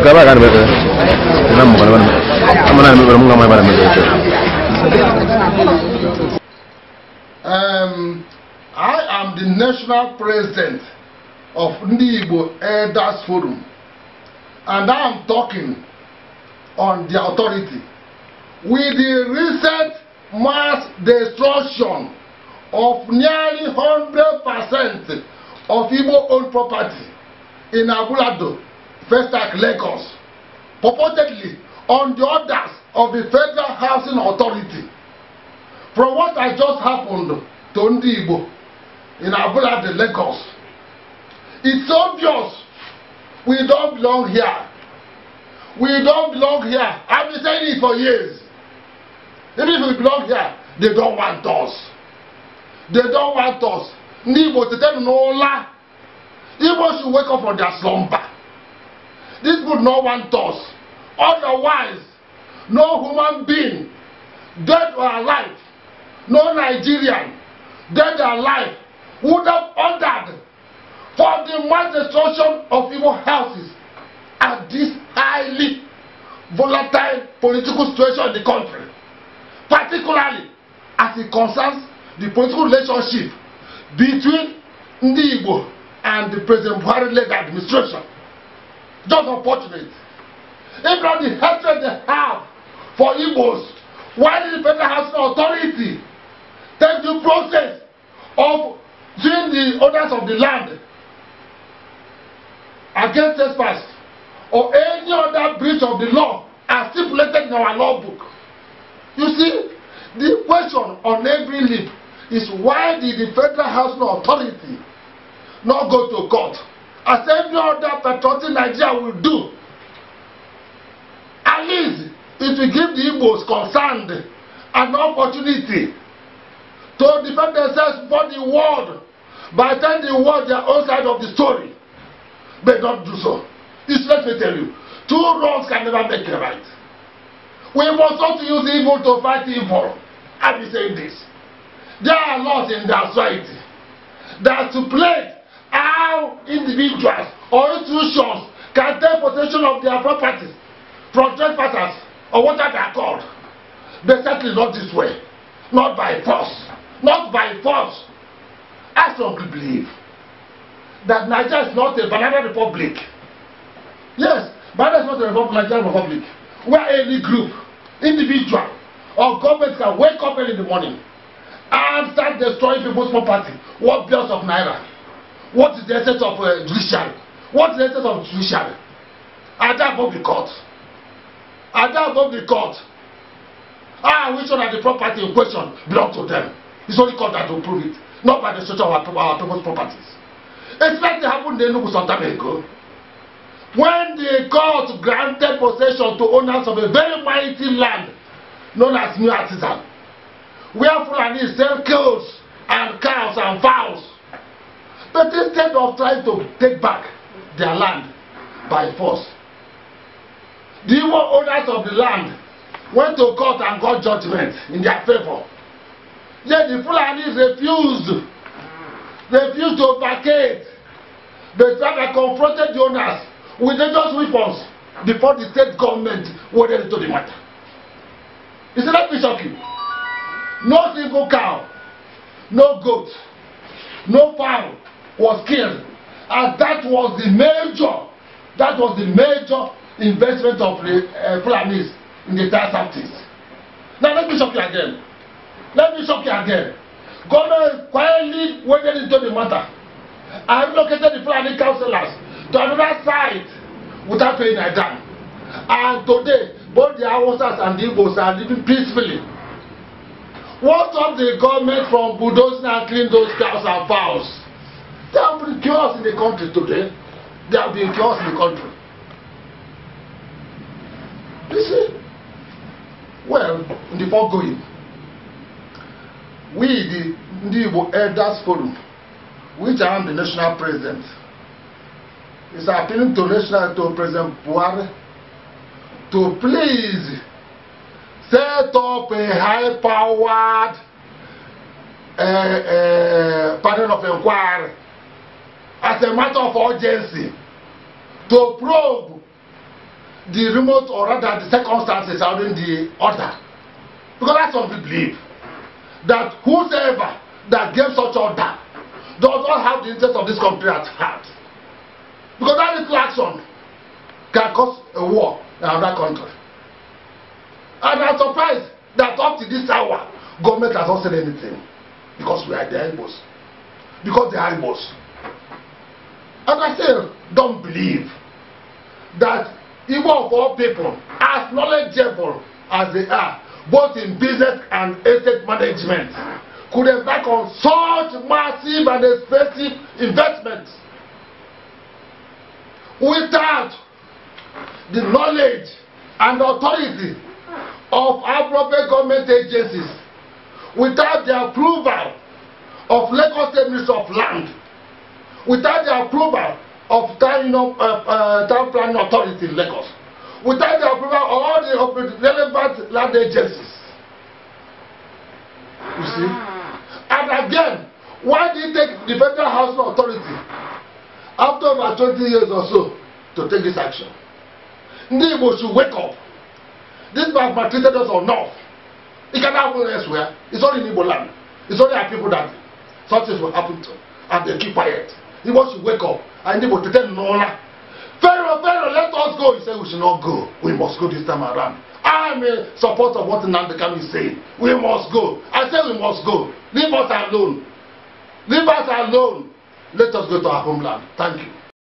I am the national president of Igbo Elders Forum, and I am talking on the authority with the recent mass destruction of nearly 100% of Igbo-owned property in Abulado, Festac, Lagos, purportedly on the orders of the Federal Housing Authority. From what has just happened to Igbo in Abulado, Lagos, it's obvious we don't belong here. We don't belong here. I've been saying it for years. Even if we belong here, they don't want us. They don't want us. Igbo to tell no lie. Igbo should wake up from their slumber. This would not want us. Otherwise, no human being, dead or alive, no Nigerian, dead or alive, would have ordered for the mass destruction of Igbo houses at this highly volatile political situation in the country, particularly as it concerns the political relationship between Igbo and the President Buhari-led administration. Just unfortunate. If not the hatred they have for Igbos, why did the Federal Housing Authority take the process of seeing the owners of the land against trespass or any other breach of the law as stipulated in our law book? You see, the question on every lip is, why did the Federal Housing Authority not go to court as every other patriotic Nigeria will do? At least it will give the Igbos concerned an opportunity to defend themselves before the world by telling the world their own side of the story. But don't do so. Let me tell you, two wrongs can never make a right. We must not use evil to fight evil. I've been saying this. There are laws in the society that stipulate how individuals or institutions can take possession of their properties from trespassers or whatever they are called. But certainly not this way. Not by force. Not by force. I strongly believe that Nigeria is not a banana republic. Yes, banana is not a republic, Nigerian republic, where any group, individual, or government can wake up early in the morning and start destroying people's property. What billions of naira? What is the essence of judiciary? What is the essence of judiciary? Are they above the court? Are they above the court? Which one of the property in question belong to them? It's only court that will prove it, not by the structure of our people's properties. It's like it happened in Enugu some time ago, when the court granted possession to owners of a very mighty land known as New Artisan, where Fulani sell cows and cows and fowls. But instead of trying to take back their land by force, the owners of the land went to court and got judgment in their favor. Yet the Fulani refused to vacate. They rather confronted the owners with dangerous weapons before the state government waded into the matter. Is that shocking? No single cow, no goat, no fowl was killed, and that was the major investment of the Fulanis in the entire Southeast. Now let me shock you again. Government quietly waded into the matter and relocated the Fulani councillors to another site without paying a dime. And today, both the Hausas and the Igbos are living peacefully. What stopped the government from bulldozing and cleaning those cows and fowls? There have been chaos in the country today. There have been chaos in the country. You see? Well, in the foregoing, we, the Igbo Elders Forum, which I am the national president, is appealing to President Buhari to please set up a high-powered panel of inquiry as a matter of urgency to probe the remote, or rather the circumstances surrounding the order. Because that's what we believe. That whosoever that gave such order does not have the interest of this country at heart. Because that little action can cause a war in another country. And I'm surprised that up to this hour, government has not said anything. Because we are the Igbos. Because they are Igbos. And I still don't believe that Igbo of all people, as knowledgeable as they are, both in business and estate management, could embark on such massive and expensive investments without the knowledge and authority of appropriate government agencies, without the approval of Lagos State Ministry of Land, without the approval of town planning authority in Lagos, without the approval of all the relevant land agencies. You see? And again, why did it take the Federal Housing Authority after about 20 years or so to take this action? Ndị Igbo should wake up. This man maltreated us enough. It can happen elsewhere. It's only in Igbo land. It's only our people that such things will happen to, and they keep quiet. Igbo should wake up and Igbo pretend no. Pharaoh, let us go. He said we should not go. We must go this time around. I am a supporter of what Nnamdi Kanu is saying. We must go. I say we must go. Leave us alone. Leave us alone. Let us go to our homeland. Thank you.